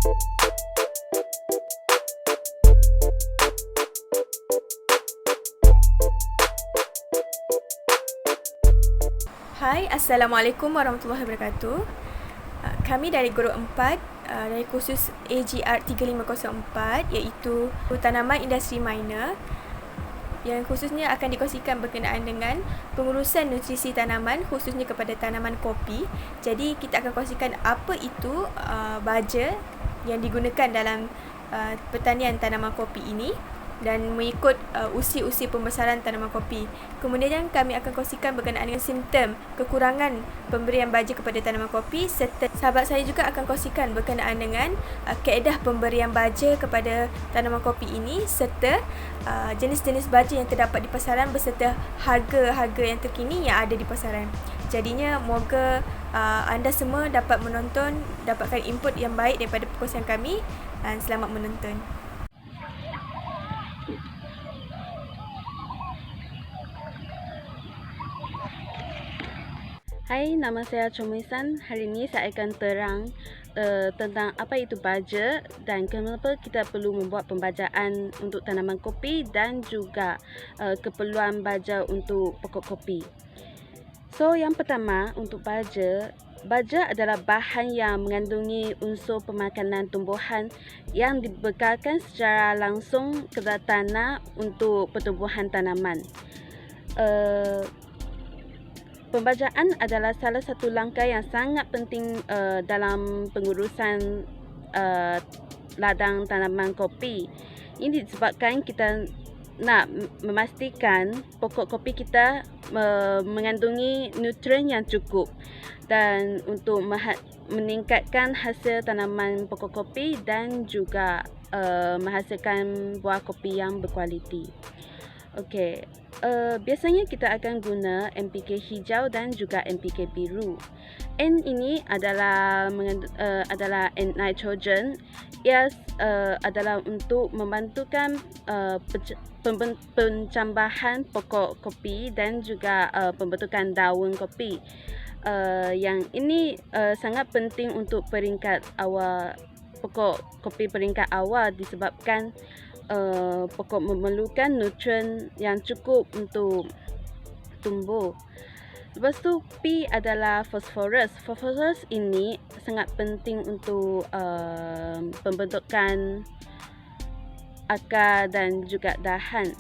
Hai, Assalamualaikum warahmatullahi wabarakatuh. Kami dari Group 4 dari kursus AGR 3504 iaitu tanaman industri minor yang khususnya akan dikongsikan berkenaan dengan pengurusan nutrisi tanaman khususnya kepada tanaman kopi. Jadi kita akan kongsikan apa itu baja yang digunakan dalam pertanian tanaman kopi ini dan mengikut usia-usia pembesaran tanaman kopi. Kemudian kami akan kongsikan berkenaan dengan simptom kekurangan pemberian baja kepada tanaman kopi, serta sahabat saya juga akan kongsikan berkenaan dengan kaedah pemberian baja kepada tanaman kopi ini, serta jenis-jenis baja yang terdapat di pasaran beserta harga-harga yang terkini yang ada di pasaran. Jadinya moga anda semua dapat menonton, dapatkan input yang baik daripada perkongsian kami, dan selamat menonton. Hai, nama saya Chomisan. Hari ini saya akan terang tentang apa itu baja dan kenapa kita perlu membuat pembajaan untuk tanaman kopi dan juga keperluan baja untuk pokok kopi. So, yang pertama untuk baja adalah bahan yang mengandungi unsur pemakanan tumbuhan yang dibekalkan secara langsung ke tanah untuk pertumbuhan tanaman. Pembajaan adalah salah satu langkah yang sangat penting dalam pengurusan ladang tanaman kopi. Ini disebabkan kita nak memastikan pokok kopi kita mengandungi nutrien yang cukup dan untuk meningkatkan hasil tanaman pokok kopi dan juga menghasilkan buah kopi yang berkualiti. Okey, biasanya kita akan guna NPK hijau dan juga NPK biru. N ini adalah N nitrogen. Ia adalah untuk membantukan pencambahan pokok kopi dan juga pembentukan daun kopi. Yang ini sangat penting untuk peringkat awal pokok kopi peringkat awal disebabkan pokok memerlukan nutrien yang cukup untuk tumbuh. Lepas tu P adalah fosforus. Fosforus ini sangat penting untuk pembentukan akar dan juga dahan.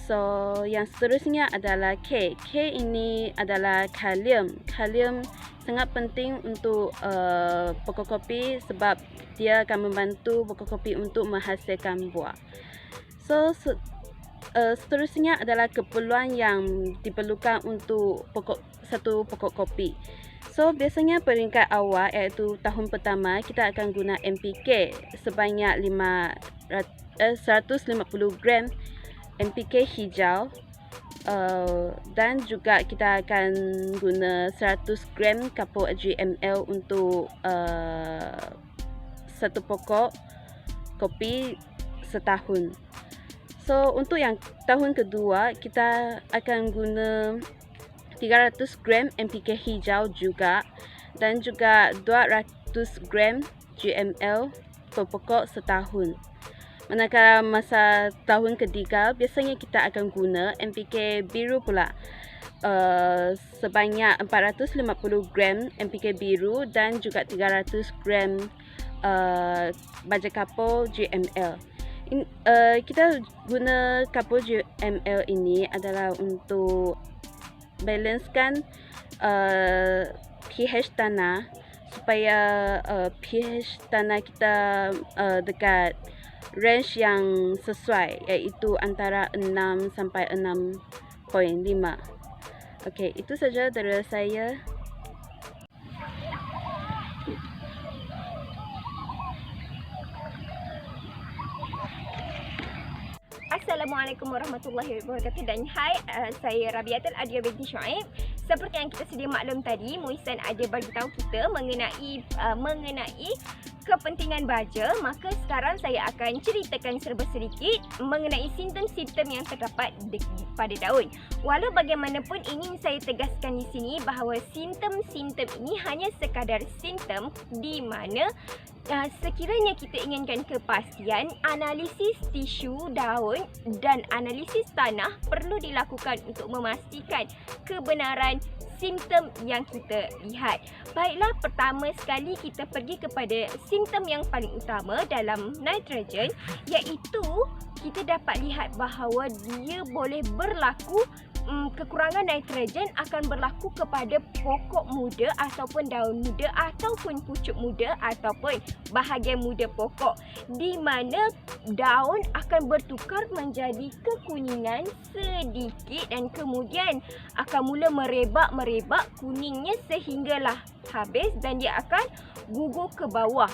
So, yang seterusnya adalah K. K ini adalah kalium. Kalium sangat penting untuk pokok kopi sebab dia akan membantu pokok kopi untuk menghasilkan buah. So, seterusnya adalah keperluan yang diperlukan untuk satu pokok kopi. So, biasanya peringkat awal iaitu tahun pertama kita akan guna NPK sebanyak 150 gram NPK hijau dan juga kita akan guna 100 gram kapur GML untuk satu pokok kopi setahun. So, untuk yang tahun kedua kita akan guna 300 gram NPK hijau juga dan juga 200 gram GML per pokok setahun. Manakala masa tahun ketiga, biasanya kita akan guna NPK biru pula. Sebanyak 450 gram NPK biru dan juga 300 gram baja kapur GML. Kita guna kapur GML ini adalah untuk balancekan pH tanah supaya pH tanah kita dekat range yang sesuai iaitu antara 6 sampai 6.5. Okey, itu saja dari saya. Assalamualaikum warahmatullahi wabarakatuh dan hai, saya Rabiatul Adia binti Shuaib. Seperti yang kita sedia maklum tadi, Muhsin ada bagi tahu kita mengenai kepentingan baja. Maka sekarang saya akan ceritakan serba sedikit mengenai simptom-simptom yang terdapat pada daun. Walau bagaimanapun ingin saya tegaskan di sini bahawa simptom-simptom ini hanya sekadar simptom di mana Sekiranya kita inginkan kepastian, analisis tisu daun dan analisis tanah perlu dilakukan untuk memastikan kebenaran simptom yang kita lihat. Baiklah, pertama sekali kita pergi kepada simptom yang paling utama dalam nitrogen, iaitu kita dapat lihat bahawa dia boleh berlaku kekurangan nitrogen akan berlaku kepada pokok muda ataupun daun muda ataupun pucuk muda ataupun bahagian muda pokok, di mana daun akan bertukar menjadi kekuningan sedikit dan kemudian akan mula merebak kuningnya sehinggalah habis dan dia akan gugur ke bawah.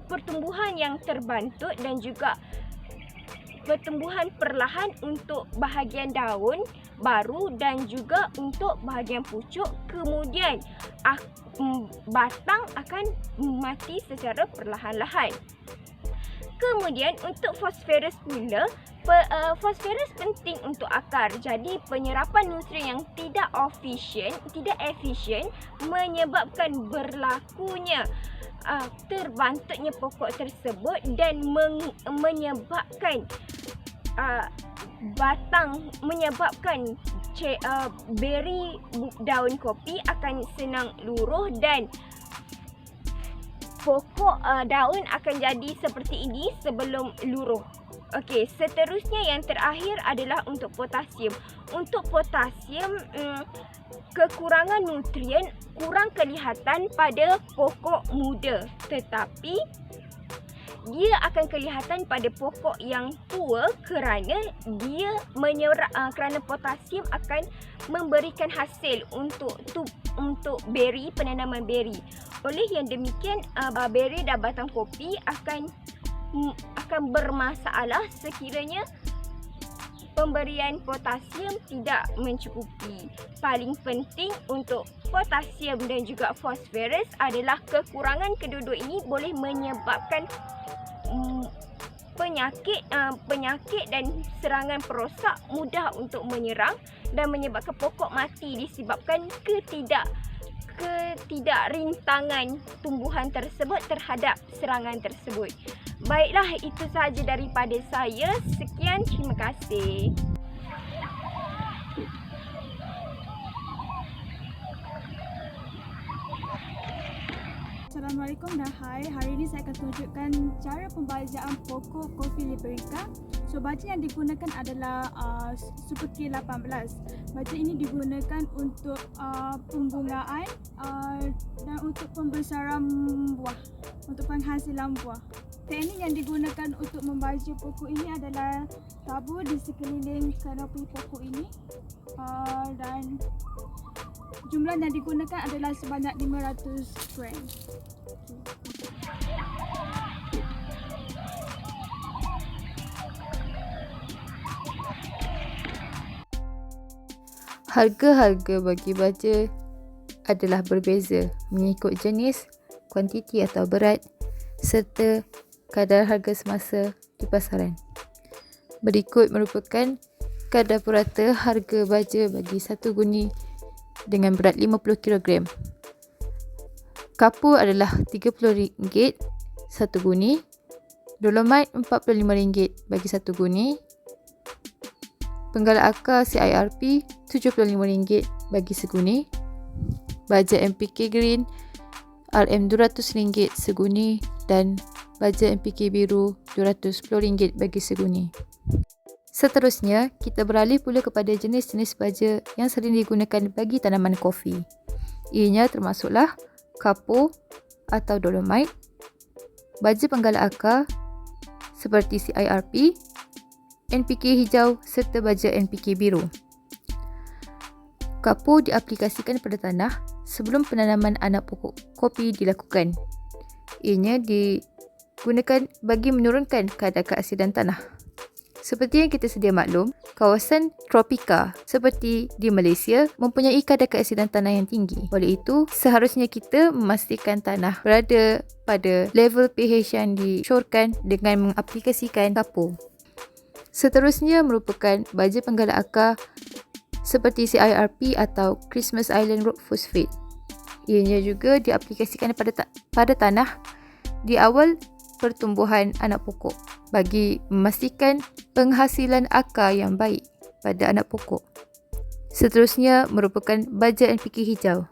Pertumbuhan yang terbantut dan juga pertumbuhan perlahan untuk bahagian daun baru dan juga untuk bahagian pucuk, kemudian batang akan mati secara perlahan-lahan. Kemudian untuk fosforus pula, fosforus penting untuk akar. Jadi penyerapan nutrien yang tidak efisien menyebabkan berlakunya terbantutnya pokok tersebut dan menyebabkan beri daun kopi akan senang luruh dan pokok daun akan jadi seperti ini sebelum luruh. Okey, seterusnya yang terakhir adalah untuk potasium. Untuk potasium, kekurangan nutrien kurang kelihatan pada pokok muda, tetapi dia akan kelihatan pada pokok yang tua kerana dia kerana potasium akan memberikan hasil untuk beri, penanaman beri. Oleh yang demikian, beri dan batang kopi akan bermasalah sekiranya pemberian potasium tidak mencukupi. Paling penting untuk potasium dan juga fosforus adalah kekurangan kedua-dua ini boleh menyebabkan penyakit dan serangan perosak mudah untuk menyerang dan menyebabkan pokok mati disebabkan ketidakrintangan tumbuhan tersebut terhadap serangan tersebut. Baiklah, itu sahaja daripada saya. Sekian, terima kasih. Assalamualaikum dan hai. Hari ini saya akan tunjukkan cara pembajaan pokok kopi liberica. So, baja yang digunakan adalah Super K18. Baja ini digunakan untuk pembungaan dan untuk pembesaran buah, untuk penghasilan buah. Teknik yang digunakan untuk membaja pokok ini adalah tabur di sekeliling kanopi pokok ini dan jumlah yang digunakan adalah sebanyak 500 gram. Harga-harga bagi baja adalah berbeza mengikut jenis, kuantiti atau berat serta kadar harga semasa di pasaran. Berikut merupakan kadar purata harga baja bagi satu guni dengan berat 50 kg. Kapur adalah RM30 satu guni, dolomite RM45 bagi satu guni, penggala akar CIRP RM75 bagi seguni, baja MPK Green RM200 seguni dan baja MPK Biru RM210 bagi seguni. Seterusnya, kita beralih pula kepada jenis-jenis baja yang sering digunakan bagi tanaman kopi. Ianya termasuklah kapur atau dolomite, baja penggala akar seperti CIRP, NPK hijau serta baja NPK biru. Kapur diaplikasikan pada tanah sebelum penanaman anak pokok kopi dilakukan. Ianya digunakan bagi menurunkan kadar keasidan tanah. Seperti yang kita sedia maklum, kawasan tropika seperti di Malaysia mempunyai kadar keasidan tanah yang tinggi. Oleh itu, seharusnya kita memastikan tanah berada pada level pH yang disyorkan dengan mengaplikasikan kapur. Seterusnya merupakan baja penggala akar seperti CIRP atau Christmas Island Rock Phosphate. Ianya juga diaplikasikan pada tanah di awal pertumbuhan anak pokok bagi memastikan penghasilan akar yang baik pada anak pokok. Seterusnya merupakan baja NPK hijau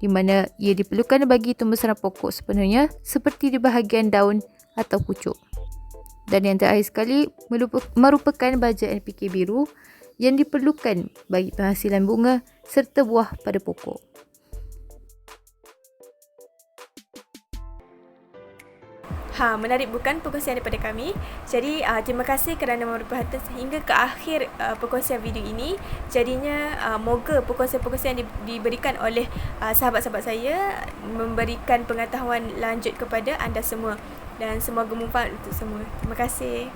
di mana ia diperlukan bagi tumbuhan pokok sepenuhnya seperti di bahagian daun atau pucuk. Dan yang terakhir sekali merupakan baja NPK biru yang diperlukan bagi penghasilan bunga serta buah pada pokok. Menarik bukan perkongsian daripada kami. Jadi terima kasih kerana memberi perhatian sehingga ke akhir perkongsian video ini. Jadinya moga perkongsian-perkongsian diberikan oleh sahabat-sahabat saya memberikan pengetahuan lanjut kepada anda semua dan semoga bermanfaat untuk semua. Terima kasih.